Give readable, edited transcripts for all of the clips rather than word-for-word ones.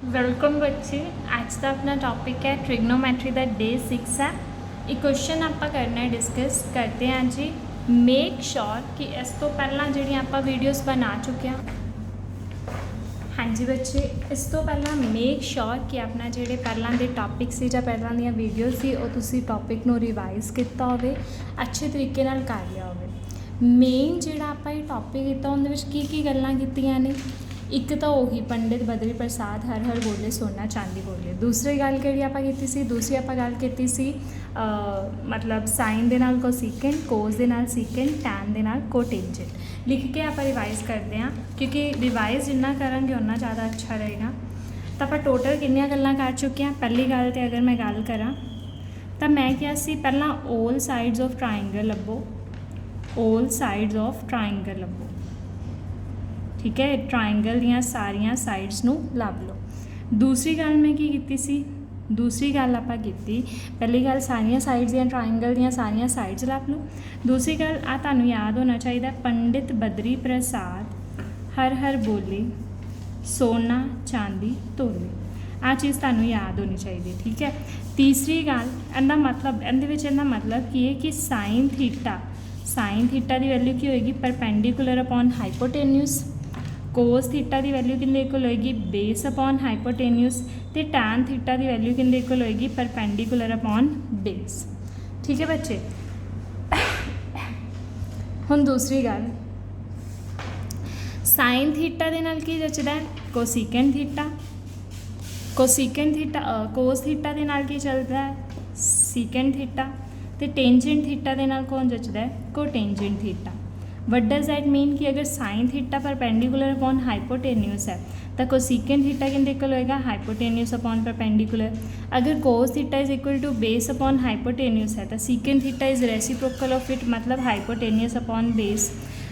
Welcome बच्चे। आज का अपना टॉपिक है ट्रिग्नोमेट्री का डे 6 है। एक क्वेश्चन आप करना है, डिस्कस करते हैं जी। मेक श्योर कि इस तो पहला जी आप वीडियोज़ बना चुके हैं। हाँ जी बच्चे, इस तो पहला मेक श्योर कि अपना जोड़े पहला के टॉपिक से या पहला दी वीडियो से वो टॉपिक को रिवाइज़ किया हो, अच्छे तरीके नाल कर लिया हो। मेन जोड़ा आप टॉपिक किया उन्हें की गल्लां कीतियां ने। एक तो उही पंडित बद्री प्रसाद हर हर बोले सोना चांदी बोले। दूसरी गल कि आप दूसरी आप गल की मतलब साइन के नाल कोसीकेंट, कोस के नाल सीकेंट, टैन के नाल कोटेंजेंट लिख के आप रिवाइज़ करते हैं, क्योंकि रिवाइज़ जिन्ना करेंगे उन्ना ज़्यादा अच्छा रहेगा। तो आप टोटल कितनी गल्लां कर चुके हैं। पहली गल तो अगर मैं गल करा तो मैं क्या सी पहला ऑल साइड्स ऑफ ट्राइंगल लभो, ऑल साइड्स ऑफ ट्राइंगल लभो। ठीक है, ट्राइंगल दियाँ सारिया साइड्स नू लभ लो। दूसरी गल मैं की सी, दूसरी गल आप की पहली गल सारिया साइड्स दियाँ ट्राइंगल दियाँ सारिया साइड्स लभ लो। दूसरी गल आ तुहानू याद होना चाहिए, पंडित बद्री प्रसाद हर हर बोले सोना चांदी तोले। आ चीज़ तुहानू याद होनी चाहिए। ठीक है। तीसरी गल इहदा मतलब इहदा मतलब की है कि साइन थीटा की वैल्यू की होएगी perpendicular upon hypotenuse. Cos theta की वैल्यू किंदे इक्वल होएगी बेस अपॉन हाइपोटेन्यूस। तो टैन थीटा की वैल्यू किंदे इक्वल होएगी परपेंडिकुलर अपॉन बेस। ठीक है बच्चे। हुण दूसरी गल, साइन थीटा दे नाल की जचदा है cosecant theta, cosecant theta cos theta दे नाल की चलता है सीकेंट थीटा, तो टेंजेंट थीटा दे नाल कौन जचदा है cotangent theta. What does that mean कि अगर sine theta perpendicular upon hypotenuse है तो कोसीकेंट थीटा किंदे इक्वल होएगा हाइपोटेन्यूस अपॉन परपेंडिकुलर। अगर cos theta is equal to base upon hypotenuse है तो secant theta is reciprocal of it, मतलब हाइपोटेन्यूस अपॉन बेस।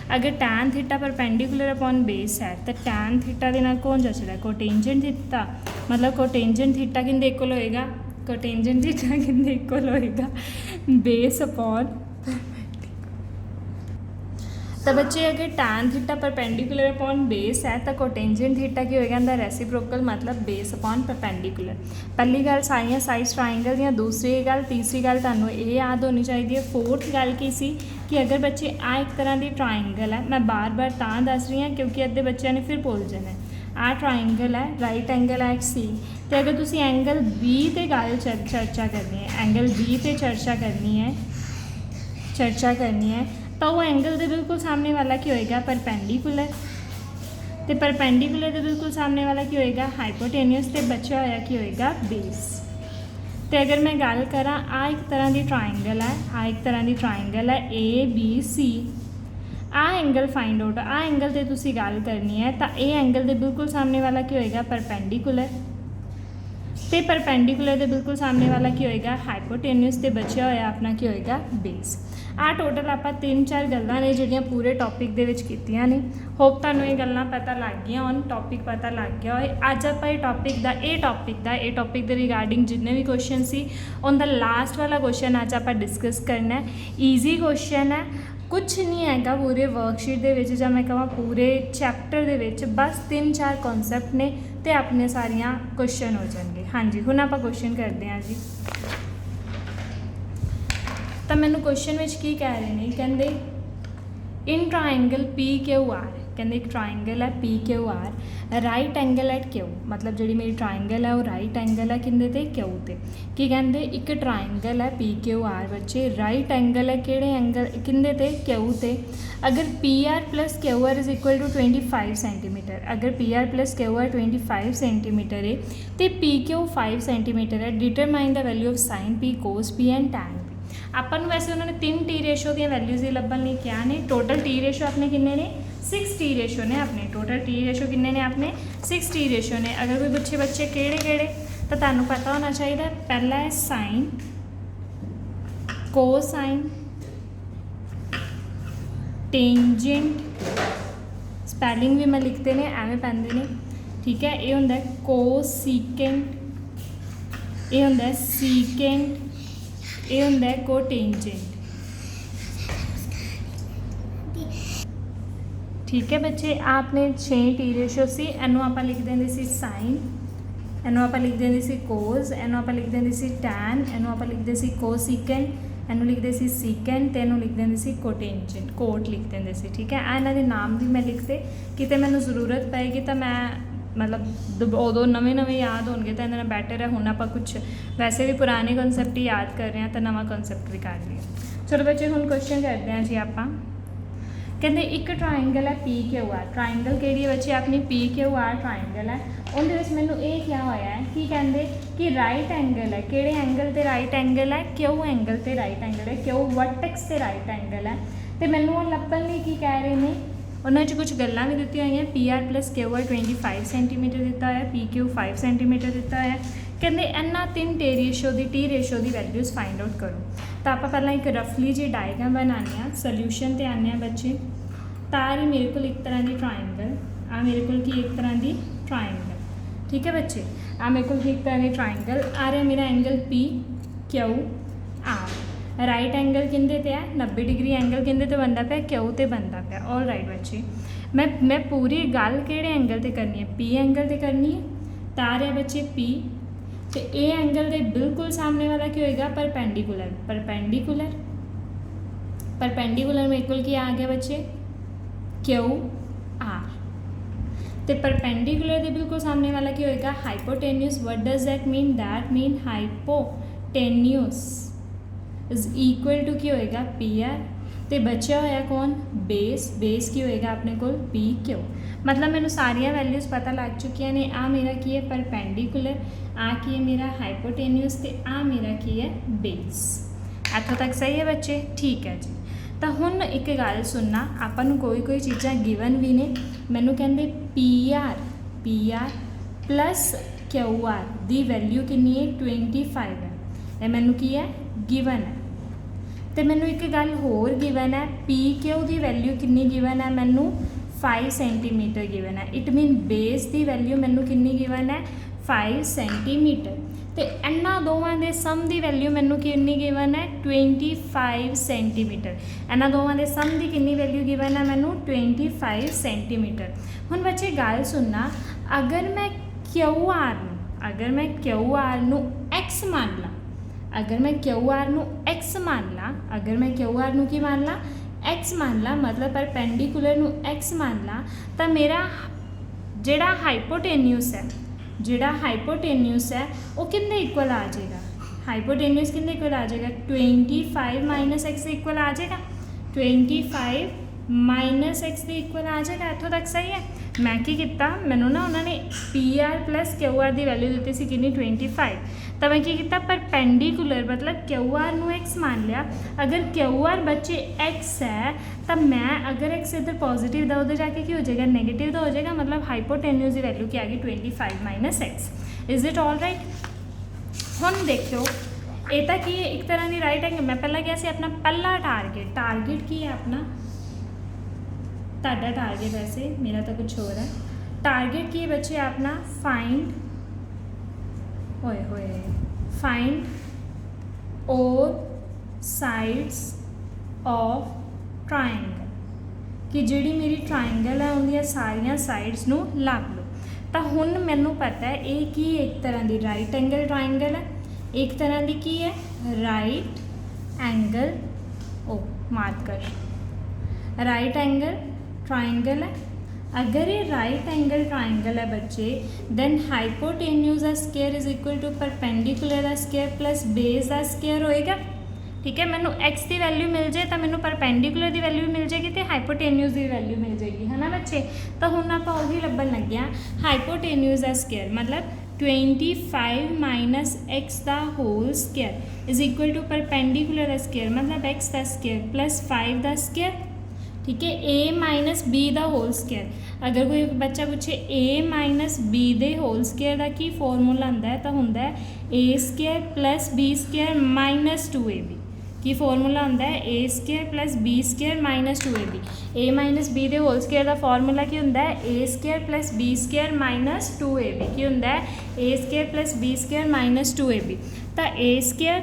अगर tan theta perpendicular upon base है तो टैन थीटा के नाल कौन जचदा है कोटेंजेंट थीटा, मतलब कोटेंजेंट थीटा किंदे इक्वल होएगा कोटेंजेंट थीटा किंदे इक्वल होएगा बेस अपॉन। तो बच्चे अगर tan theta perpendicular upon base है तो कोटेंजेंट थीटा की होएगा अंदर रेसिप्रोकल, मतलब बेस अपॉन परपेंडिकुलर। पहली गल सारिया साइड्स ट्राइंगल दियाँ, दूसरी गल तीसरी गल तुहानू ये याद होनी चाहिए। फोर्थ गल की सी कि अगर बच्चे आ एक तरह की ट्राइंगल है, मैं बार बार दस रही हाँ क्योंकि अद्धे बच्चों ने फिर भूल जाना है। आ ट्राइंगल है, राइट एंगल एट सी, तो अगर तुम एंगल बी ते गल चर्चा करनी है, एंगल बी ते चर्चा करनी है तो वो एंगल के बिल्कुल सामने वाला की होएगा परपेंडिकुलर, तो परपेंडिकुलर के बिल्कुल सामने वाला की होएगा हाइपोटेन्यूस, तो बचा होया की होएगा बेस। तो अगर मैं गल करा आ एक तरह की ट्राइंगल है, आ एक तरह की ट्राइंगल है ए बी सी, आ एंगल फाइंड आउट, आ एंगल से तुसी गल करनी है तो ये एंगल के बिल्कुल सामने वाला की होएगा परपेंडिकुलर, तो परपेंडिकुलर के बिल्कुल सामने वाला की होएगा हाइपोटेन्यूस, तो बचा होया अपना की होएगा बेस। आ टोटल आप 3-4 गल्लां ने जिहड़ियां पूरे टॉपिक दे विच कीतियां ने। होप तुहानूं ये गल्लां पता लग गईयां होण, टॉपिक पता लग गया होए। अज आपां ये टॉपिक दे रिगार्डिंग जिन्ने भी क्वेश्चन सी उनका लास्ट वाला क्वेश्चन अज आपां डिस्कस करना है। ईजी क्वेश्चन है, कुछ नहीं हैगा पूरे वर्कशीट दे विच जां मैं कहां पूरे चैप्टर दे विच, बस 3-4 कॉन्सैप्ट ने ते अपने सारियां क्वेश्चन हो जाएंगे। हाँ जी, हुण आपां क्वेश्चन करते हैं जी। तो मैंने क्वेश्चन में की कह रहे हैं, कहते in triangle P Q R, कहते एक ट्राइंगल है P Q R, right angle at Q, मतलब जी मेरी ट्राइंगल है वो राइट एंगल है किंदे ते क्यू ते। कि कहते एक ट्राइंगल है पी क्यू आर बच्चे, राइट एंगल है किहड़े एंगल किंदे ते क्यू ते। अगर P R plus Q R is equal to 25 centimetre, अगर P R plus Q R 25 centimetre है तो पी क्यू 5 सेंटीमीटर है। Determine the value of sine P, cos P and tan. अपन वैसे उन्होंने 3 टी रेशो दी वैल्यूज ही लभन नहीं क्या ने। टोटल टी रेशो अपने किन्ने ने 6 टी रेशो ने अपने, टोटल टी रेशो किन्ने ने अपने 6 टी रेशो ने। अगर कोई बच्चे केड़े तो तुहानूं पता होना चाहिए। पहला है साइन, कोसाइन, टेंजेंट, स्पैलिंग भी मैं लिखते हैं एवं पैंदे ने। ठीक है, ये होंदा है कोसीकेंट, ये होंदा है सीकेंट, ये होंदा है कोटेंजेंट। ठीक है बच्चे, आपने 6 टी रेशो से इनू आप लिख देंगे सी साइन, ਇਹਨੂੰ ਆਪਾਂ ਲਿਖ ਦਿੰਦੇ ਸੀ ਕੋਜ਼, ਇਹਨੂੰ ਆਪਾਂ ਲਿਖ ਦਿੰਦੇ ਸੀ ਟੈਨ, ਇਹਨੂੰ ਆਪਾਂ ਲਿਖਦੇ ਸੀ ਕੋਸੀਕੈਂਟ, ਇਹਨੂੰ ਲਿਖਦੇ ਸੀ ਸੀਕੈਂਟ ਤੇ ਇਹਨੂੰ ਲਿਖ ਦਿੰਦੇ ਸੀ ਕੋਟੈਂਜੈਂਟ, ਕੋਟ ਲਿਖ ਦਿੰਦੇ ਸੀ। ਠੀਕ ਹੈ, ਇਹਨਾਂ ਦੇ ਨਾਮ ਵੀ ਮੈਂ ਲਿਖਤੇ, ਕਿਤੇ ਮੈਨੂੰ ਜ਼ਰੂਰਤ ਪਏਗੀ ਤਾਂ ਮੈਂ ਮਤਲਬ ਉਦੋਂ ਨਵੇਂ ਯਾਦ ਹੋਣਗੇ ਤਾਂ ਇਹਦੇ ਨਾਲ ਬੈਟਰ ਹੈ। ਹੁਣ ਆਪਾਂ ਕੁਛ ਵੈਸੇ ਵੀ ਪੁਰਾਣੇ ਕਨਸੈਪਟ ਹੀ ਯਾਦ ਕਰ ਰਹੇ ਹਾਂ ਤਾਂ ਨਵਾਂ ਕਨਸੈਪਟ ਵੀ ਕਰ ਲਈਏ। ਚਲੋ ਬੱਚੇ ਹੁਣ ਕੁਐਸਚਨ ਕਰਦੇ ਹਾਂ ਜੀ ਆਪਾਂ। ਕਹਿੰਦੇ ਇੱਕ ਟਰਾਇੰਗਲ ਹੈ PQR, ਟਰਾਇੰਗਲ ਕਿਹੜੀ ਹੈ ਬੱਚੇ ਆਪਣੀ PQR ਟਰਾਇੰਗਲ ਹੈ। ਉਹਦੇ ਵਿੱਚ ਮੈਨੂੰ ਇਹ ਕਿਹਾ ਹੋਇਆ ਹੈ ਕਿ ਕਹਿੰਦੇ ਕਿ ਰਾਈਟ ਐਂਗਲ ਹੈ, ਕਿਹੜੇ ਐਂਗਲ ਤੇ ਰਾਈਟ ਐਂਗਲ ਹੈ, ਕਿਊ ਐਂਗਲ ਤੇ ਰਾਈਟ ਐਂਗਲ ਹੈ, ਕਿਊ ਵਰਟੈਕਸ ਤੇ ਰਾਈਟ ਐਂਗਲ ਹੈ। ਤੇ ਮੈਨੂੰ ਉਹ ਲੱਭਣ ਲਈ ਕੀ ਕਹਿ ਰਹੇ ਨੇ, ਉਹਨਾਂ 'ਚ ਕੁਝ ਗੱਲਾਂ ਵੀ ਦਿੱਤੀਆਂ ਹੋਈਆਂ। PR + QR 25 ਸੈਂਟੀਮੀਟਰ ਦਿੱਤਾ ਹੋਇਆ, PQ 5 ਸੈਂਟੀਮੀਟਰ ਦਿੱਤਾ ਹੋਇਆ। ਕਹਿੰਦੇ ਇਹਨਾਂ 3 T ਰੇਸ਼ੋ ਦੀ ਵੈਲਿਊਜ਼ ਫਾਈਂਡ ਆਊਟ ਕਰੋ। ਤਾਂ ਆਪਾਂ ਪਹਿਲਾਂ ਇੱਕ ਰਫਲੀ ਜੀ ਡਾਇਗ੍ਰਾਮ ਬਣਾਉਂਦੇ ਹਾਂ, ਸੋਲਿਊਸ਼ਨ ਤੇ ਆਉਂਦੇ ਹਾਂ ਬੱਚੇ। ਤਾਂ ਆ ਰਹੀ ਮੇਰੇ ਕੋਲ ਇੱਕ ਤਰ੍ਹਾਂ ਦੀ ਟਰਾਇੰਗਲ, ਆ ਮੇਰੇ ਕੋਲ ਕੀ ਇੱਕ ਤਰ੍ਹਾਂ ਦੀ ਟਰਾਇੰਗਲ। ਠੀਕ ਹੈ ਬੱਚੇ, ਆ ਮੇਰੇ ਕੋਲ ਕੀ ਇੱਕ ਤਰ੍ਹਾਂ ਦੀ ਟਰਾਇੰਗਲ ਆ ਰਿਹਾ। ਮੇਰਾ ਐਂਗਲ PQR, ਰਾਈਟ ਐਂਗਲ ਕਿੰਦੇ ਤੇ ਹੈ 90 ਡਿਗਰੀ ਐਂਗਲ ਕਿੰਦੇ ਤੇ ਬਣਦਾ ਪਿਆ, ਕਿਊ ਤੇ ਬਣਦਾ ਪਿਆ। ਆਲ ਰਾਈਟ ਬੱਚੇ, ਮੈਂ ਪੂਰੀ ਗੱਲ ਕਿਹੜੇ ਐਂਗਲ ਤੇ ਕਰਨੀ ਹੈ, P ਐਂਗਲ ਤੇ ਕਰਨੀ ਹੈ। ਤਾਂ ਆ ਰਿਹਾ ਬੱਚੇ P, ਤੇ ਇਹ ਐਂਗਲ ਦੇ ਬਿਲਕੁਲ ਸਾਹਮਣੇ ਵਾਲਾ ਕੀ ਹੋਏਗਾ, ਪਰਪੈਂਡੀਕੂਲਰ। ਪਰਪੈਂਡੀਕੂਲਰ ਮੇਰੇ ਕੋਲ ਕੀ ਆ ਗਿਆ ਬੱਚੇ, QR। ਤੇ ਪਰਪੈਂਡੀਕੂਲਰ ਦੇ ਬਿਲਕੁਲ ਸਾਹਮਣੇ ਵਾਲਾ ਕੀ ਹੋਏਗਾ, hypotenuse. What does that mean, that mean hypotenuse is equal to की होएगा PR। तो बचा होया कौन, बेस। बेस की होएगा अपने को PQ। मतलब मैंने सारिया वैल्यूज़ पता लग चुकी ने। आ मेरा की है परपेंडिकुलर, आ की है मेरा हाइपोटेन्यूस, तो आ मेरा की है बेस। इतों तक सही है बच्चे, ठीक है जी। तो हुण एक गल सुनना, आपां कोई चीज़ां गिवन भी ने। मैनू कहंदे PR प्लस QR दी वैल्यू कितनी है, 25 है। ये मैनू की है गिवन है। तो मैनू एक गल होर गिवन है, PQ की वैल्यू कितनी गिवन है, मैनू 5 सेंटीमीटर गिवन है। इट मीन बेस की वैल्यू मैनू कितनी गिवन है, 5 सेंटीमीटर। तो इन्होंने दोवां दे सम की वैल्यू मैनू कितनी गिवन है, 25 सेंटीमीटर। इन्होंने दोवां दे सम की कितनी वैल्यू गिवन है मैनू, 25 सेंटीमीटर। हुण बच्चे गल सुनना, अगर मैं QR नू X मान ला, अगर मैं QR नू X मान ला, अगर मैं QR नू की मान ला, X मान ला, मतलब परपेंडिकुलर नू X मान ला, तो मेरा जिहड़ा हाइपोटेन्यूस है वो कितने इक्वल आ जाएगा, हाइपोटेन्यूस कितने इक्वल आ जाएगा, 25 - X इक्वल आ जाएगा, 25 - X इक्वल आ जाएगा। इतों तक सही है। मैं की किया, मैनू ना उन्होंने PR + QR की वैल्यू दी सी कि 25, तो मैं की किया परपेंडिकुलर मतलब QR नू X मान लिया। अगर QR बच्चे X है तो मैं अगर X इधर पॉजिटिव दा उधर जाके की हो जाएगा, नेगेटिव दा हो जाएगा। मतलब हाइपोटेन्यूस की वैल्यू क्या आ गई, 25 - X। Is it all right. हुण देखो ये तो की एक तरह की राइट एंगल। मैं पहला क्या अपना पहला टारगेट की है अपना, ताड़ा टारगेट वैसे मेरा तो कुछ और है। टारगेट की है बच्चे अपना find all sides of triangle, कि जिहड़ी मेरी ट्राइंगल है उनकी सारिया साइड्स नू लभ लो। तो हुण मैनू पता है ये की एक तरह की राइट एंगल ट्राइंगल है, एक तरह की की है राइट एंगल, मार्क कर, राइट एंगल ट्राइंगल है। अगर ये राइट एंगल ट्राइंगल है बच्चे, देन हाइपोटेन्यूस दा square is equal to perpendicular दा स्क्वायर प्लस बेस दा स्क्वायर होएगा। ठीक है, मैनू X की वैल्यू मिल जाए तो मैनू परपेंडिकुलर की वैल्यू मिल जाएगी तो हाइपोटेन्यूस की वैल्यू मिल जाएगी, है ना बच्चे। तो हुण आपां उही लभण लगे हां, हाइपोटेन्यूस दा स्क्वायर मतलब 25 - X दा whole square is equal to perpendicular दा स्क्वायर मतलब X दा स्क्वायर प्लस 5 दा स्क्वायर। ठीक है, A - B दा होल स्क्वायर। अगर कोई बच्चा पूछे A - B दे होल स्क्वायर का की फॉर्मूला होंदा है, तो होंदा है A² + B² - 2AB। की फॉर्मूला होंदा है A² + B² - 2AB। A - B दे होल स्क्वायर का फॉर्मूला की होंदा है A² + B² - 2AB। की होंदा है A² + B² - 2AB। तो A²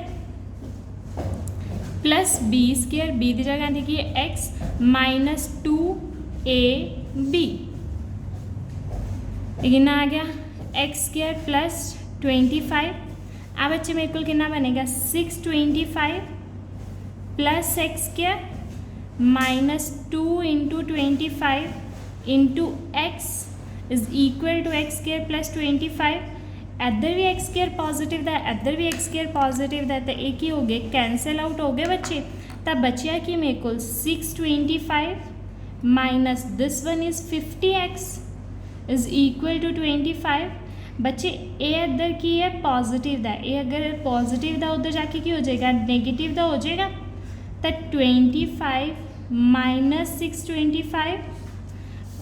प्लस B² B की जगह की है X - 2AB। कितना आ गया एक्स स्केयर प्लस 25 आ बच्चे मेरे को कितना बनेगा 625 plus x square minus 2 into 25 into x is equal to x square plus 25 इधर भी एक्स स्केयर पॉजिटिव का इधर भी एक्स स्केयर पॉजिटिव का तो एक ही हो गए कैंसल आउट हो गए बच्चे तो बचिया कि मेरे को 625 minus this one is 50x is equal to 25 बच्चे ए इधर की है पॉजिटिव का ये अगर पॉजिटिव का उधर जाके की हो जाएगा नेगेटिव का हो जाएगा तो 25 माइनस 625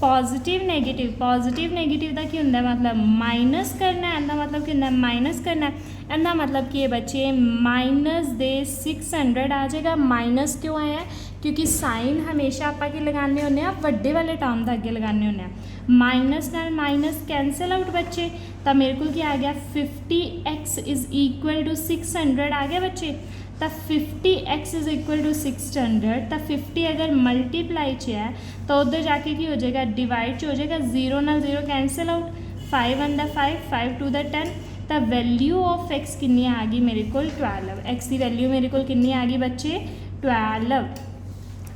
पॉजिटिव नेगेटिव का की होंगे मतलब माइनस करना है इसका मतलब कि माइनस करना है इसका मतलब कि ये बच्चे माइनस दे 600 आ जाएगा माइनस क्यों आया क्योंकि साइन हमेशा आप लगाने होंगे वड्डे वाले टर्म का अगे लगाने होंगे माइनस नाल माइनस कैंसल आउट बच्चे तो मेरे को क्या आ गया 50x इज इक्वल टू 600 आ गया बच्चे तो 50x इज इक्वल टू 600 तो 50 अगर मल्टीप्लाई च है तो उधर जाके की हो जाएगा डिवाइड च हो जाएगा 0 नाल 0 कैंसल आउट 5 1 5 2 10 तो वैल्यू ऑफ x कितनी आ गई मेरे को 12 x की वैल्यू मेरे को कितनी आ गई बच्चे 12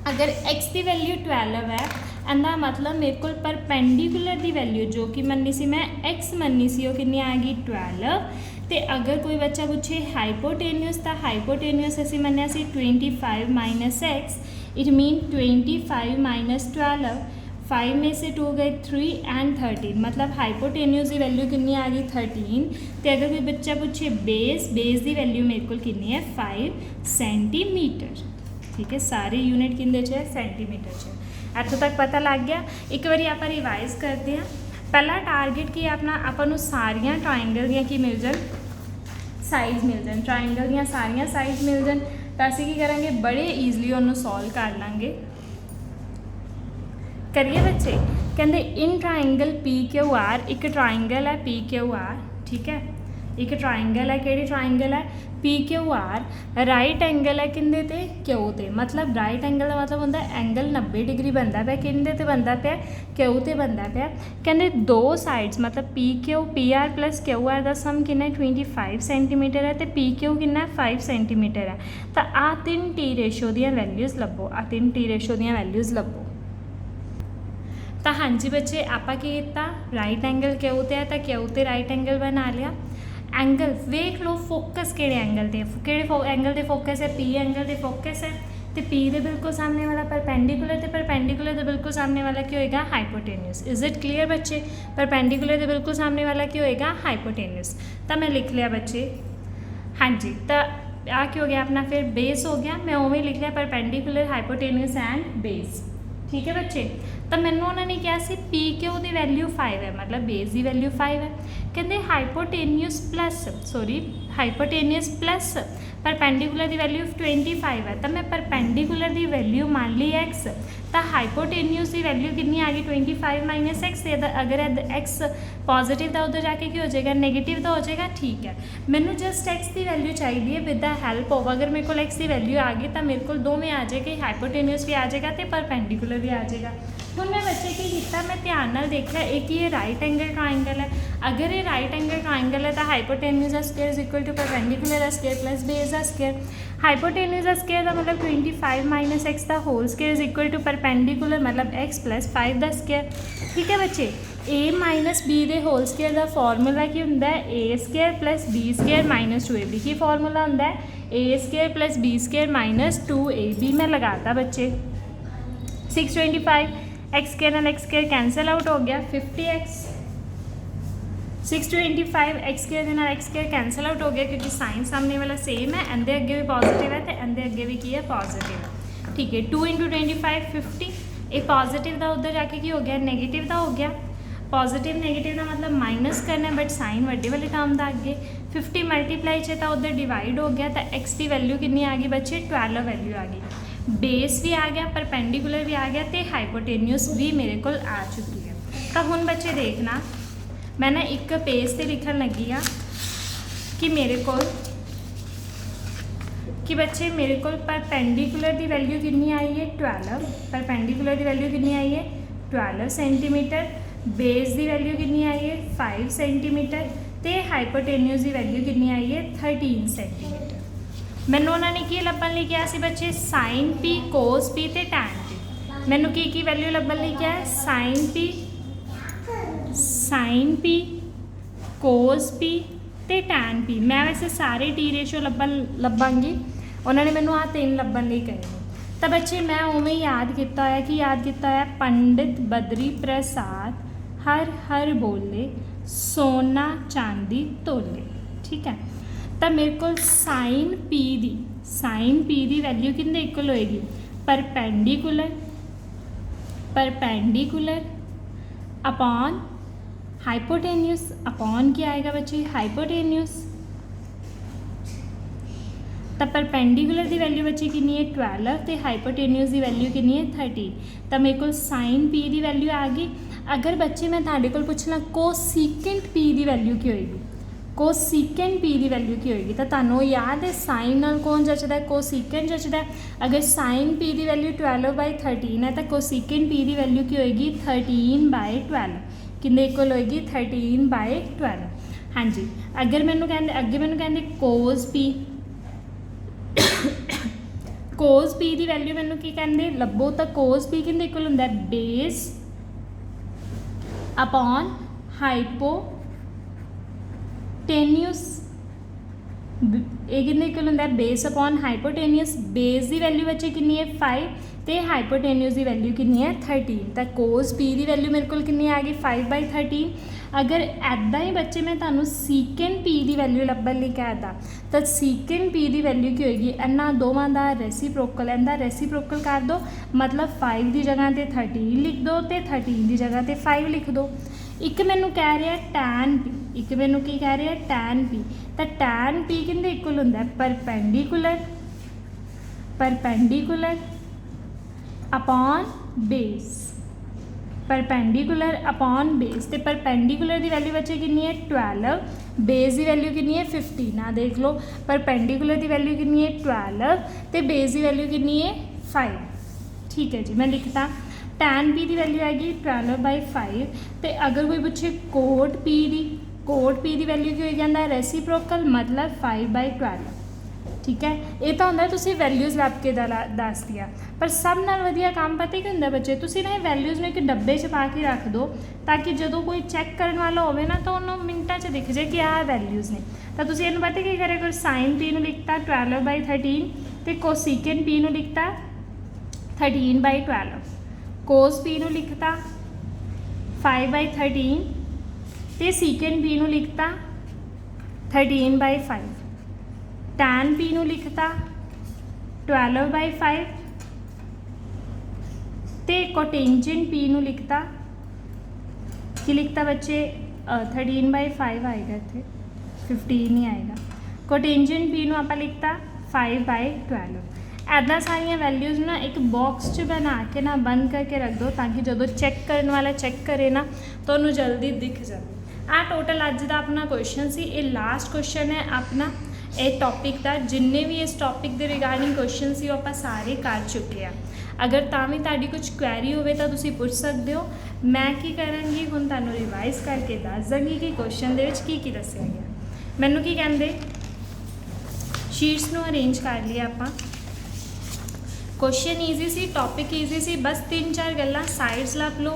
अगर x की वैल्यू 12 है इसका मतलब मेरे को परपेंडिकुलर की वैल्यू जो कि मन्नी सी मैं x मन्नी सी वो कितनी आ गई 12 तो अगर कोई बच्चा पूछे हाइपोटेन्यूस तो हाइपोटेन्यूस असी मन्निया सी 25 minus x it mean 25 minus 12 5 में से 2 गए 3 एंड 13 मतलब हाइपोटेन्यूस की वैल्यू कितनी आ गई 13 तो अगर कोई बच्चा पूछे बेस की वैल्यू मेरे को कितनी है 5 सेंटीमीटर ठीक है सारे यूनिट किंदे च है सेंटीमीटर च इतों तक पता लग गया एक बारी आप रिवाइज करते हैं पहला टारगेट की अपना आपू सारिया ट्राइंगल दियाँ की मिल जाए साइज मिल जाए ट्राइंगल दियाँ सारिया साइज मिल जाए तो असी की करेंगे बड़े ईजली उन्होंने सॉल्व कर लाँगे करिए बच्चे कहते in triangle P Q are एक ट्राइंगल है पी क्यू आर ठीक है एक ट्राइंगल है कि ट्राइंगल है P Q R right angle है किंदे ते क्यू ते मतलब राइट एंगल का मतलब होंगे एंगल 90 डिग्री बनता पाया किंदे ते बनता पाया क्यू ते बनता पाया कहते दो साइड्स मतलब P R plus Q are का सम कितना 25 सेंटीमीटर है तो पी क्यू कितना 5 सेंटीमीटर है तो आ 3 टी रेशो दी वैल्यूज़ लभो आ 3 टी रेशो दी वैल्यूज़ लभो तो हाँ जी बच्चे आपा की किया राइट एंगल क्यू ते है तो क्यू ते राइट एंगल बना लिया एंगल वेख लो फोकस किहड़े एंगल ते एंगल ते फोकस है पी एंगल ते फोकस है तो पी दे बिल्कुल सामने वाला परपेंडिकुलर तो परपेंडिकुलर के बिल्कुल सामने वाला क्या होएगा हाइपोटेन्यूस इज इट क्लीयर बच्चे परपेंडिकुलर के बिल्कुल सामने वाला क्या होएगा हाइपोटेन्यूस तो मैं लिख लिया बच्चे हाँ जी तो आ क्या हो गया अपना फिर बेस हो गया मैं उमें लिख लिया परपेंडिकुलर हाइपोटेन्यूस एंड बेस ठीक है बच्चे तो मैनू उन्होंने कहा सी पी क्यू की वैल्यू 5 है मतलब बेस की वैल्यू 5 है कहते हाइपोटेन्यूस प्लस परपेंडिकुलर की वैल्यू 25 है तो मैं परपेंडिकुलर की वैल्यू मान ली x तो हाइपोटेन्यूस की वैल्यू कितनी आ गई 25 माइनस एक्स अगर एक्स पॉजिटिव का उधर जाके की हो जाएगा नेगेटिव तो हो जाएगा ठीक है मैनू जस्ट एक्स की वैल्यू चाहिए विद द हेल्प ऑफ अगर मेरे को एक्स की वैल्यू आ गई तो मेरे को दो में आ जाएगी हाइपोटेन्यूस भी आ जाएगा तो परपेंडिकुलर भी आ जाएगा हूँ मैं बच्चे की किया मैं ध्यान नाल देखा एक ये राइट एंगल ट्राइंगल है अगर ये राइट एंगल ट्राइंगल है तो hypotenuse square is equal to perpendicular square plus base square hypotenuse square का मतलब 25 माइनस एक्स का whole square is equal to perpendicular मतलब x प्लस 5 का स्क्वायर ठीक है बच्चे a माइनस बी के होल स्क्वायर का फॉर्मूला की होंगे A square plus B square minus 2ab की फॉर्मूला होंगे A square plus B square minus 2ab मैं लगाता बच्चे 625 एक्स स्क्वायर नाल एक्स स्क्वायर कैंसल आउट हो गया 50x 625 एक्स स्क्वायर नाल एक्स स्क्वायर कैंसल आउट हो गया क्योंकि साइन सामने वाला सेम है एंदे अगे भी पॉजिटिव है तो एंदे अगे भी की है पॉजिटिव है ठीक है 2 इंटू 25 50 ये पॉजिटिव का उधर जाके की हो गया नेगेटिव का हो गया पॉजिटिव नेगेटिव का मतलब माइनस करना है बट साइन वड्डे वाले टर्म का अगे 50 मल्टीप्लाई च तो उधर डिवाइड हो गया तो एक्स की वैल्यू कितनी आ गई बच्चे 12 वैल्यू आ गई बेस भी आ गया परपेंडिकुलर भी आ गया तो हाइपोटेन्यूस भी मेरे को आ चुकी है तो हुण बच्चे देखना मैं ना एक पेज से लिखन लगी हाँ कि मेरे को बच्चे मेरे को परपेंडिकुलर की वैल्यू कितनी आई है 12 परपेंडिकुलर की वैल्यू कितनी आई है 12 सेंटीमीटर बेस की वैल्यू कितनी आई है 5 सेंटीमीटर, तो हाइपोटेन्यूज की वैल्यू कितनी आई है 13 सेंटीमीटर। मैनू उन्होंने की लभन लई कहा सी बच्चे साइन पी, कोस पी ते टैन पी। मैनू की वैल्यू लभन लई कहा साइन पी, कोस पी ते टैन पी। मैं वैसे सारे टी रेशो लभांगी, उन्होंने मैनू आ 3 लभन लई कहे। तो बच्चे मैं उवें याद किया है कि पंडित बद्री प्रसाद हर हर बोले सोना चांदी तोले। ठीक है, तो मेरे को साइन पी दी वैल्यू किंदे इक्वल होएगी परपेंडिकुलर अपॉन हाइपोटेन्यूस। अपॉन क्या आएगा बच्चे हाइपोटेन्यूस। तो परपेंडिकुलर की वैल्यू बच्चे कितनी है 12 तो हाइपोटेन्यूस की वैल्यू कितनी है 13। तो मेरे को साइन पी की वैल्यू आ गई। अगर बच्चे मैं तुहाडे कोल पुछ ला कोसीकेंट पी की वैल्यू की होएगी, कोसीकेंट पी की वैल्यू की होएगी, तो तुहानूं याद है साइन नाल कौन जचदा है कोसीकेंट जचदा है। अगर साइन पी की वैल्यू 12/13 है तो कोसीकेंट पी की वैल्यू की होएगी 13/12। कितने इक्वल होएगी 13/12। हाँ जी, अगर मैनू कहते कोस पी की वैल्यू मैनू की कहते लभो, तो कोस पी किंदे इक्वल हुंदा है बेस अपॉन हाइपोटेन्यूस। ये कितने इक्वल हुंदा है बेस अपॉन हाइपोटेन्यूस। बेस की वैल्यू बच्चे कितनी है 5 तो हाइपोटेन्यूस की वैल्यू कितनी है 13। तो कोस पी की वैल्यू मेरे को कितनी आ गई 5/13। अगर ऐदा ही बच्चे मैं तुहानूं सीकेंट पी की वैल्यू लभन लई कहता तो सीकेंट पी की वैल्यू की होएगी इन्हां दोवां दा रेसीप्रोकल। इहदा रेसीप्रोकल कर दो, मतलब 5 की जगह ते 13 लिख दो तो 13 की जगह ते 5 लिख दो। एक मैनू कह रहा है टैन पी, एक मैनू की कह रहा है टैन पी। तो टैन पी किंदे इक्वल हुंदा है perpendicular upon base. Perpendicular upon base. तो परपेंडिकुलर की वैल्यू बच्चे कितनी है 12, बेस की वैल्यू कितनी है 15। देख लो परपेंडिकुलर की वैल्यू कितनी है 12 तो बेस की वैल्यू कितनी है 5। ठीक है जी, मैं लिखता टैन पी की वैल्यू आएगी 12/5। तो अगर कोई पूछे कोट पी की वैल्यू की हो जाता रेसीप्रोकल, मतलब 5/12। ठीक है, ये तो होंगे तुसी वैल्यूज़ लभ के दस दिया। पर सब नाल वधिया काम पता ही कि होंगे बच्चे, तुसी ना वैल्यूज़ में एक डब्बे च पा के रख दो ताकि जो कोई चैक करने वाला हो ना तो उन्होंने मिनटा च दिख जाए कि आ वैल्यूज़ ने। तो तुसी इन्हूं पता की करे, अगर साइन पी लिखता 12/13 तो कोसीकेंट पी लिखता 13/12, कोस पी लिखता 5/13 तो सीकेंट पी लिखता 13/5, टैन पी लिखता 12/5 तो कोटेंजेंट पी लिखता कि लिखता बच्चे 13/5 आएगा, इतने 15 ही आएगा। कोटेंजेंट पी आप लिखता 5/12। ऐदा सारिया वैल्यूज़ ना एक बॉक्स च बना के ना बंद करके रख दो ताकि जो चैक करने वाला चैक करे ना तो उन्होंने जल्दी दिख जाए। आ टोटल अज का अपना क्वेश्चन सी, ये लास्ट क्वेश्चन है अपना ये टॉपिक का। जिन्ने भी इस टॉपिक के रिगार्डिंग क्वेश्चन सी आप सारे कर चुके हैं। अगर तावी ताड़ी कुछ क्वेरी हो तो तुसी पूछ सकते हो। मैं की करांगी हुण तुहानूं रिवाइज करके दस दूँगी कि क्वेश्चन दे विच की दस्सिया गया। मैनूं की कहंदे शीट्स नूं अरेंज कर लिया आपां। क्वेश्चन ईजी सी, टॉपिक ईजी सी, बस 3-4 गल्लां साइड्स लभ लो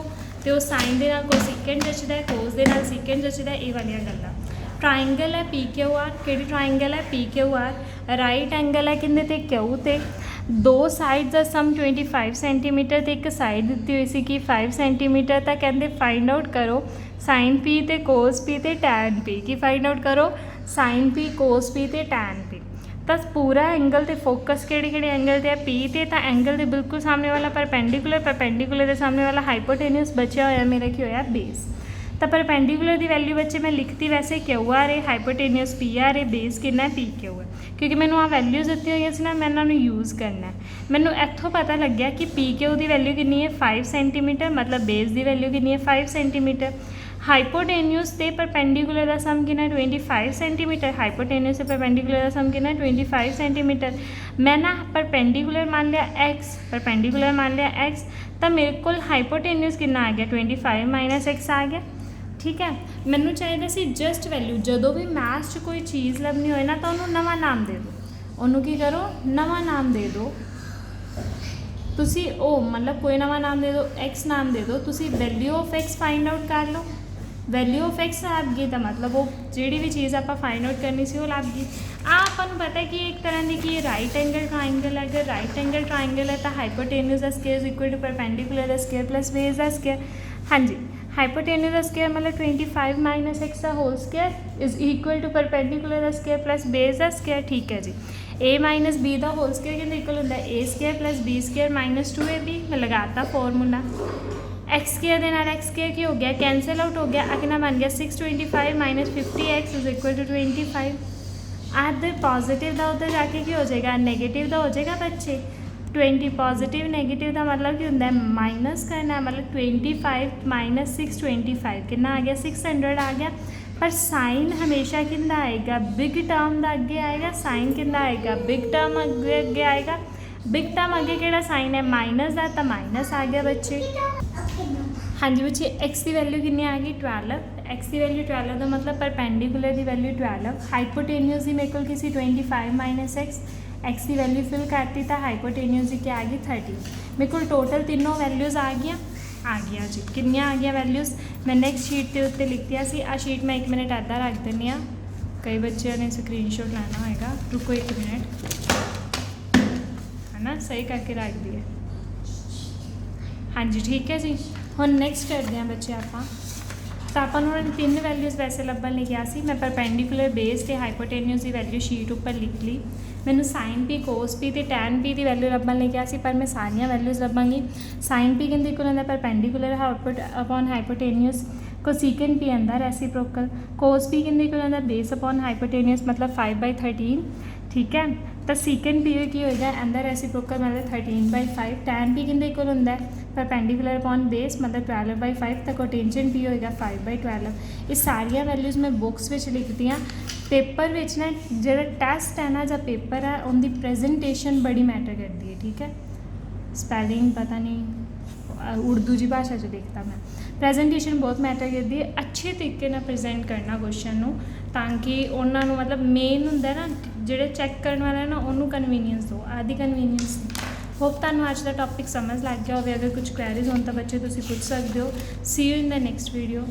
तो साइन दे नाल कोसीकेंट जचदा है, कोस दे नाल सीकेंट जचदा है, ये वालियां गल्लां। ट्राइंगल है PQR, कि ट्राइंगल है PQR, राइट एंगल है किंदे ते क्यू ते, दो साइड्स दा सम 25 सेंटीमीटर तो एक साइड दी हुई सी कि 5 सेंटीमीटर। तो कहते फाइंड आउट करो साइन पी तो कोस पी तो टैन पी। कि फाइंड आउट करो साइन पी कोस पी तो टैन पी। तो पूरा एंगल तो फोकस किहड़े एंगल ते है पी ते, तो एंगल के बिल्कुल सामने वाला परपेंडिकुलर के सामने वाला हाइपोटेन्यूस बचा होया मेरा की होया बेस। तो परपेंडिकुलर की वैल्यू बच्चे मैं लिखती वैसे QR है, हाइपोटेन्यूस PR है, बेस कितना है PQ है। क्योंकि मैंने आ वैल्यूज़ दी हुई सी ना, मैं इन्होंने यूज़ करना है। मैंने इत्थों पता लग गया कि PQ की वैल्यू कितनी है 5 सेंटीमीटर, मतलब बेस की वैल्यू कितनी है 5 सेंटीमीटर। ਹਾਈਪੋਟੇਨਿਊਸ ਤੇ ਪਰਪੈਂਡੀਕੂਲਰ ਦਾ ਸਮ ਕਿੰਨਾ 25 ਸੈਂਟੀਮੀਟਰ, ਹਾਈਪੋਟੇਨਿਊਸ ਤੇ ਪਰਪੈਂਡੀਕੂਲਰ ਦਾ ਸਮ ਕਿੰਨਾ 25 ਸੈਂਟੀਮੀਟਰ। ਮੈਂ ਨਾ ਪਰਪੈਂਡੀਕੂਲਰ ਮੰਨ ਲਿਆ x, ਪਰਪੈਂਡੀਕੂਲਰ ਮੰਨ ਲਿਆ x, ਤਾਂ ਮੇਰੇ ਕੋਲ ਹਾਈਪੋਟੇਨਿਊਸ ਕਿੰਨਾ ਆ ਗਿਆ 25 ਮਾਈਨਸ x ਆ ਗਿਆ। ਠੀਕ ਹੈ, ਮੈਨੂੰ ਚਾਹੀਦਾ ਸੀ ਜਸਟ ਵੈਲਿਊ। ਜਦੋਂ ਵੀ ਮੈਥ 'ਚ ਕੋਈ ਚੀਜ਼ ਲੱਭਣੀ ਹੋਏ ਨਾ ਤਾਂ ਉਹਨੂੰ ਨਵਾਂ ਨਾਮ ਦੇ ਦਿਓ, ਉਹਨੂੰ ਕੀ ਕਰੋ ਨਵਾਂ ਨਾਮ ਦੇ ਦਿਓ ਤੁਸੀਂ। ਉਹ ਮਤਲਬ ਕੋਈ ਨਵਾਂ ਨਾਮ ਦੇ ਦਿਓ, x ਨਾਮ ਦੇ ਦਿਓ ਤੁਸੀਂ। Value of x find out ਕਰ ਲਓ, ਵੈਲਿਊ ਆਫ x ਲੱਭ ਗਈ ਤਾਂ ਮਤਲਬ ਉਹ ਜਿਹੜੀ ਵੀ ਚੀਜ਼ ਆਪਾਂ ਫਾਈਂਡ ਆਊਟ ਕਰਨੀ ਸੀ ਉਹ ਲੱਭ ਗਈ। ਆਪਾਂ ਨੂੰ ਪਤਾ ਕਿ ਇੱਕ ਤਰ੍ਹਾਂ ਦੀ ਕੀ ਰਾਈਟ ਐਂਗਲ ਟਰਾਇੰਗਲ ਹੈ। ਅਗਰ ਰਾਈਟ ਐਂਗਲ ਟਰਾਇੰਗਲ ਹੈ ਤਾਂ ਹਾਈਪੋਟੇਨਿਊਸ ਦਾ ਸਕੁਅਰ ਇਕੁਅਲ ਟੂ ਪਰਪੈਂਡੀਕੂਲਰ ਦਾ ਸਕੁਅਰ ਪਲੱਸ ਬੇਸ ਦਾ ਸਕੁਅਰ। ਹਾਂਜੀ, ਹਾਈਪੋਟੇਨਿਊਸ ਦਾ ਸਕੁਅਰ ਮਤਲਬ 25 ਮਾਈਨਸ x ਦਾ whole square is equal to perpendicular ਦਾ ਸਕੁਅਰ ਪਲੱਸ ਬੇਸ ਦਾ ਸਕੁਅਰ। ਠੀਕ ਹੈ ਜੀ, a ਮਾਈਨਸ b ਦਾ ਹੋਲ ਸਕੁਅਰ ਕਹਿੰਦੇ ਇਕੁਅਲ ਹੁੰਦਾ a square plus b square minus 2ab। ਮੈਂ ਲਗਾਤਾ ਫਾਰਮੂਲਾ। एक्स स्केयर ਦੇ ਨਾਲ एक्स स्केयर ਕੀ ਹੋ ਗਿਆ ਕੈਂਸਲ ਆਊਟ ਹੋ ਗਿਆ। ਆ ਕਿੰਨਾ ਬਣ ਗਿਆ 625 minus 50x is equal to 25। ਇੱਧਰ ਪੋਜ਼ੀਟਿਵ ਦਾ ਉੱਧਰ ਜਾ ਕੇ ਕੀ ਹੋ ਜਾਏਗਾ ਨੈਗੇਟਿਵ ਦਾ ਹੋ ਜਾਏਗਾ ਬੱਚੇ। 20 ਪੋਜ਼ੀਟਿਵ ਨੈਗੇਟਿਵ ਦਾ ਮਤਲਬ ਕੀ ਹੁੰਦਾ ਮਾਈਨਸ ਕਰਨਾ, ਮਤਲਬ 25 ਮਾਈਨਸ 625 ਕਿੰਨਾ ਆ ਗਿਆ 600 ਆ ਗਿਆ। ਪਰ ਸਾਈਨ ਹਮੇਸ਼ਾ ਕਿੰਦਾ ਆਏਗਾ ਬਿਗ ਟਰਮ ਦਾ ਅੱਗੇ ਆਏਗਾ। ਸਾਈਨ ਕਿੰਦਾ ਆਏਗਾ ਬਿਗ ਟਰਮ ਅੱਗੇ ਆਏਗਾ। ਬਿਗ ਟਰਮ ਅੱਗੇ ਕਿਹੜਾ ਸਾਈਨ ਹੈ ਮਾਈਨਸ ਦਾ, ਤਾਂ ਮਾਈਨਸ ਆ ਗਿਆ ਬੱਚੇ। ਹਾਂਜੀ ਬੱਚੇ, x ਦੀ ਵੈਲਿਊ ਕਿੰਨੀ ਆ ਗਈ 12। x ਦੀ ਵੈਲਿਊ 12 ਦਾ ਮਤਲਬ ਪਰਪੈਂਡੀਕੂਲਰ ਦੀ ਵੈਲਿਊ 12। ਹਾਈਪੋਟੇਨਿਊਸ ਦੀ ਮੇਰੇ ਕੋਲ ਕਿਸੇ 25 ਮਾਈਨਸ x ਦੀ ਵੈਲਿਊ ਫਿਲ ਕਰਤੀ ਤਾਂ ਹਾਈਪੋਟੇਨਿਊਸ ਦੀ ਕੀ ਆ ਗਈ 30। ਮੇਰੇ ਕੋਲ ਟੋਟਲ ਤਿੰਨੋਂ ਵੈਲਿਊਜ਼ ਆ ਗਈਆਂ ਜੀ। ਕਿੰਨੀਆਂ ਆ ਗਈਆਂ ਵੈਲਿਊਜ਼ ਮੈਂ ਨੈਕਸਟ ਸ਼ੀਟ ਦੇ ਉੱਤੇ ਲਿਖਤੀਆਂ ਸੀ। ਆ ਸ਼ੀਟ ਮੈਂ 1 ਮਿੰਟ ਇੱਦਾਂ ਰੱਖ ਦਿੰਦੀ ਹਾਂ, ਕਈ ਬੱਚਿਆਂ ਨੇ ਸਕਰੀਨਸ਼ਾਟ ਲੈਣਾ ਹੋਏਗਾ। ਰੁਕੋ 1 ਮਿੰਟ, ਹੈ ਨਾ ਸਹੀ ਕਰਕੇ ਰੱਖ ਦਈਏ। ਹਾਂਜੀ ਠੀਕ ਹੈ ਜੀ, ਹੁਣ ਨੈਕਸਟ ਕਰਦੇ ਹਾਂ ਬੱਚੇ ਆਪਾਂ। ਤਾਂ ਆਪਾਂ ਨੂੰ ਉਹਨਾਂ ਨੇ 3 ਵੈਲਿਊਜ਼ ਵੈਸੇ ਲੱਭਣ ਲਈ ਕਿਹਾ ਸੀ। ਮੈਂ ਪਰਪੈਂਡੀਕੂਲਰ ਬੇਸ ਤੇ ਹਾਈਪੋਟੇਨਿਊਸ ਦੀ ਵੈਲਿਊ ਸ਼ੀਟ ਉੱਪਰ ਲਿਖ ਲਈ। ਮੈਨੂੰ ਸਾਈਨ ਪੀ ਕੋਸ ਪੀ ਤੇ ਟੈਨ ਪੀ ਦੀ ਵੈਲਿਊ ਲੱਭਣ ਲਈ ਕਿਹਾ ਸੀ, ਪਰ ਮੈਂ ਸਾਰੀਆਂ ਵੈਲਿਊਜ਼ ਲੱਭਾਂਗੀ। ਸਾਈਨ ਪੀ ਕਹਿੰਦੇ ਇਕੁਅਲ ਹੁੰਦਾ ਪਰਪੈਂਡੀਕੂਲਰ ਅਪੋਨ ਹਾਈਪੋਟੇਨਿਊਸ, ਕੋਸੀਕੈਂਟ ਪੀ ਹੁੰਦਾ ਰੈਸੀਪ੍ਰੋਕਲ, ਕੋਸ ਪੀ ਕਹਿੰਦੇ ਇਕੁਅਲ ਹੁੰਦਾ ਬੇਸ ਅਪੋਨ ਹਾਈਪੋਟੇਨਿਊਸ ਮਤਲਬ 5/13। ਠੀਕ ਹੈ, ਤਾਂ ਸੀਕੈਂਟ ਪੀ ਕੀ ਹੋਏਗਾ ਇਹਦਾ ਰੈਸੀਪ੍ਰੋਕਲ ਮਤਲਬ 13/5। ਟੈਨ ਪੀ ਕਹਿੰਦੇ ਇਕੁਅਲ ਹੁੰਦਾ ਪਰਪੈਂਡੀਕੂਲਰ ਅਪੋਨ ਬੇਸ ਮਤਲਬ 12/5, ਤਾਂ ਕੋਟੈਂਜੈਂਟ ਪੀ ਹੋਏਗਾ 5/12। ਇਹ ਸਾਰੀਆਂ ਵੈਲਿਊਜ਼ ਮੈਂ ਬੁੱਕਸ ਵਿੱਚ ਲਿਖਦੀਆਂ। ਪੇਪਰ ਵਿੱਚ ਨਾ ਜਿਹੜਾ ਟੈਸਟ ਹੈ ਨਾ ਜਾਂ ਪੇਪਰ ਹੈ ਉਹਦੀ ਪ੍ਰੈਜੈਂਟੇਸ਼ਨ ਬੜੀ ਮੈਟਰ ਕਰਦੀ ਹੈ। ਠੀਕ ਹੈ, ਸਪੈਲਿੰਗ ਪਤਾ ਨਹੀਂ ਉਰਦੂ ਦੀ ਭਾਸ਼ਾ 'ਚ ਲਿਖਤਾ ਮੈਂ। ਪ੍ਰੈਜੈਂਟੇਸ਼ਨ ਬਹੁਤ ਮੈਟਰ ਕਰਦੀ ਹੈ। ਅੱਛੇ ਤਰੀਕੇ ਨਾਲ ਪ੍ਰੈਜੈਂਟ ਕਰਨਾ ਕੁਐਸਚਨ ਨੂੰ, ਤਾਂ ਕਿ ਉਹਨਾਂ ਨੂੰ ਮਤਲਬ ਮੇਨ ਹੁੰਦਾ ਨਾ ਜਿਹੜੇ ਚੈੱਕ ਕਰਨ ਵਾਲਾ ਨਾ ਉਹਨੂੰ ਕਨਵੀਨੀਅੰਸ ਦਿਓ, ਆਦੀ ਕਨਵੀਨੀਅੰਸ। ਹੋਪ ਤੁਹਾਨੂੰ ਅੱਜ ਦਾ ਟੌਪਿਕ ਸਮਝ ਲੱਗ ਗਿਆ ਹੋਵੇ। ਅਗਰ ਕੁਝ ਕੁਐਰੀਜ਼ ਹੋਣ ਤਾਂ ਬੱਚੇ ਤੁਸੀਂ ਪੁੱਛ ਸਕਦੇ ਹੋ। See you in the next video.